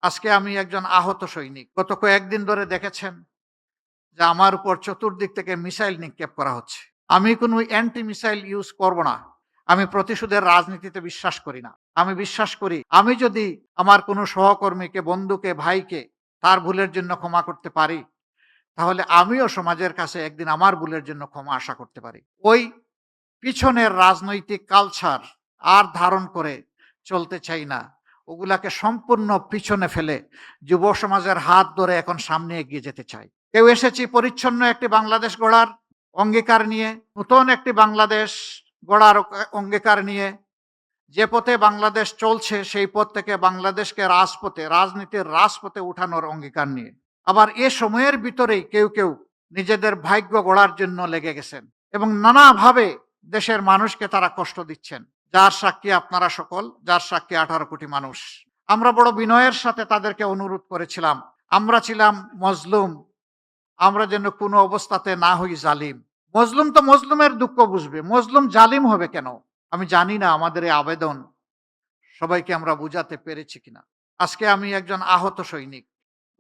আজকে আমি একজন আহত সৈনিক। গত কয়েকদিন ধরে দেখেছেন যে আমার উপর চতুর্দিক থেকে মিসাইল নিক্ষেপ করা হচ্ছে। আমি কোনো অ্যান্টি মিসাইল ইউজ করব না। আমি প্রতিশোধের রাজনীতিতে বিশ্বাস করি না। আমি বিশ্বাস করি আমি যদি আমার কোনো সহকর্মীকে, বন্ধুকে, ভাইকে তার ভুলের জন্য ক্ষমা করতে পারি, তাহলে আমিও সমাজের কাছে একদিন আমার ভুলের জন্য ক্ষমা আশা করতে পারি। ওই পিছনের রাজনৈতিক কালচার আর ধারণ করে চলতে চাই না। ওগুলাকে সম্পূর্ণ পিছনে ফেলে যুব সমাজের হাত ধরে এখন সামনে এগিয়ে যেতে চাই। কেউ এসেছি পরিচ্ছন্ন একটি বাংলাদেশ গড়ার অঙ্গীকার নিয়ে, নতুন একটি বাংলাদেশ গড়ার অঙ্গীকার নিয়ে। যে পথে বাংলাদেশ চলছে সেই পথ থেকে বাংলাদেশকে রাজপথে, রাজনীতির রাজপথে উঠানোর অঙ্গীকার নিয়ে। আবার এ সময়ের ভিতরেই কেউ কেউ নিজেদের ভাগ্য গড়ার জন্য লেগে গেছেন এবং নানাভাবে দেশের মানুষকে তারা কষ্ট দিচ্ছেন, যার সাক্ষী আপনারা সকল, যার সাক্ষী 18 কোটি মানুষ। আমরা বড় বিনয়ের সাথে তাদেরকে অনুরোধ করেছিলাম, আমরা ছিলাম মজলুম, আমরা যেন কোনো অবস্থাতে না হই জালিম। মজলুম তো মজলুমের দুঃখ বুঝবে, মজলুম জালিম হবে কেন? আমি জানি না আমাদের এই আবেদন সবাইকে আমরা বুঝাতে পেরেছি কিনা। আজকে আমি একজন আহত সৈনিক।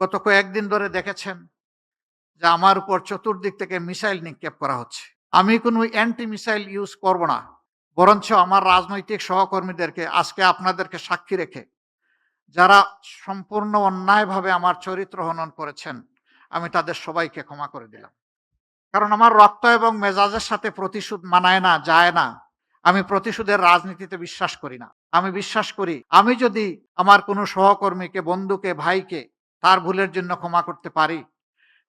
গত কয়েকদিন ধরে দেখেছেন যে আমার উপর চতুর্দিক থেকে মিসাইল নিক্ষেপ করা হচ্ছে। আমি কোনো অ্যান্টি মিসাইল ইউজ করব না, বরঞ্চ আমার রাজনৈতিক সহকর্মীদেরকে আজকে আপনাদেরকে সাক্ষী রেখে যারা সম্পূর্ণ অন্যায়ভাবে আমার চরিত্র হনন করেছেন, আমি তাদের সবাইকে ক্ষমা করে দিলাম। কারণ আমার রক্ত এবং মেজাজের সাথে প্রতিশোধ মানায় না, যায় না। আমি প্রতিশোধের রাজনীতিতে বিশ্বাস করি না। আমি বিশ্বাস করি আমি যদি আমার কোনো সহকর্মীকে, বন্ধুকে, ভাইকে তার ভুলের জন্য ক্ষমা করতে পারি,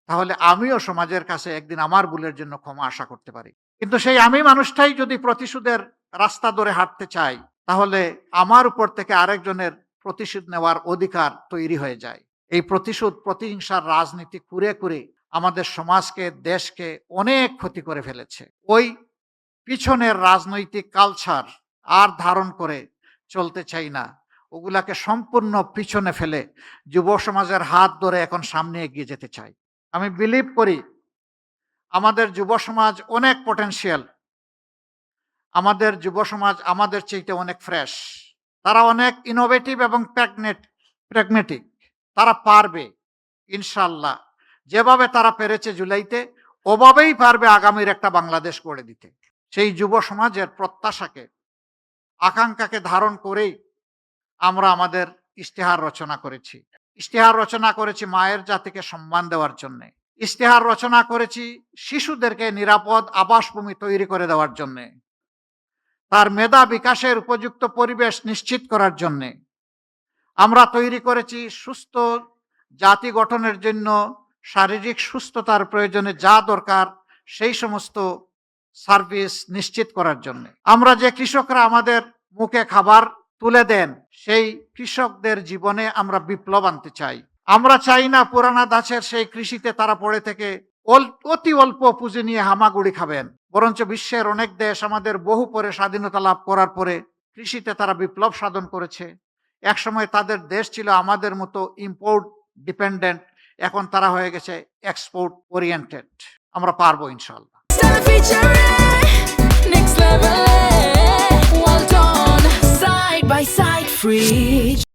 তাহলে আমিও সমাজের কাছে একদিন আমার ভুলের জন্য ক্ষমা আশা করতে পারি। কিন্তু সেই আমি মানুষটাই যদি প্রতিশোধের রাস্তা ধরে হাঁটতে চাই, তাহলে আমার উপর থেকে আরেকজনের প্রতিশোধ নেওয়ার অধিকার তৈরি হয়ে যায়। এই প্রতিশোধ, প্রতিহিংসার রাজনীতি করে করে আমাদের সমাজকে, দেশকে অনেক ক্ষতি করে ফেলেছে। ওই পিছনের রাজনৈতিক কালচার আর ধারণ করে চলতে চাই না। ওগুলাকে সম্পূর্ণ পিছনে ফেলে যুব সমাজের হাত ধরে এখন সামনে এগিয়ে যেতে চাই। আমি বিলিভ করি আমাদের যুব সমাজ অনেক পটেনশিয়াল। আমাদের যুব সমাজ আমাদের চাইতে অনেক ফ্রেশ। তারা অনেক ইনোভেটিভ এবং প্র্যাগমেটিক। তারা পারবে ইনশাআল্লাহ। যেভাবে তারা পেরেছে জুলাইতে, ওভাবেই পারবে আগামীর একটা বাংলাদেশ গড়ে দিতে। সেই যুব সমাজের প্রত্যাশাকে, আকাঙ্ক্ষাকে ধারণ করেই আমরা আমাদের ইশতেহার রচনা করেছি। ইশতেহার রচনা করেছি মায়ের জাতিকে সম্মান দেওয়ার জন্যে। ইশতেহার রচনা করেছি শিশুদেরকে নিরাপদ আবাসভূমি তৈরি করে দেওয়ার জন্যে, তার মেধা বিকাশের উপযুক্ত পরিবেশ নিশ্চিত করার জন্যে। আমরা তৈরি করেছি সুস্থ জাতি গঠনের জন্য শারীরিক সুস্থতার প্রয়োজনে যা দরকার সেই সমস্ত সার্ভিস নিশ্চিত করার জন্য। আমরা যে কৃষকরা আমাদের মুখে খাবার তুলে দেন, সেই কৃষকদের জীবনে আমরা বিপ্লব আনতে চাই। আমরা চাই না পুরানা ধাঁচের সেই কৃষিতে তারা পড়ে থেকে অতি অল্প পুঁজি নিয়ে হামাগুড়ি খাবেন। বরঞ্চ বিশ্বের অনেক দেশ আমাদের বহু পরে স্বাধীনতা লাভ করার পরে কৃষিতে তারা বিপ্লব সাধন করেছে। একসময় তাদের দেশ ছিল আমাদের মতো ইম্পোর্ট ডিপেন্ডেন্ট, এখন তারা হয়ে গেছে এক্সপোর্ট ওরিয়েন্টেড। আমরা পারবো ইনশাআল্লাহ। Next level, well done, side by side, free.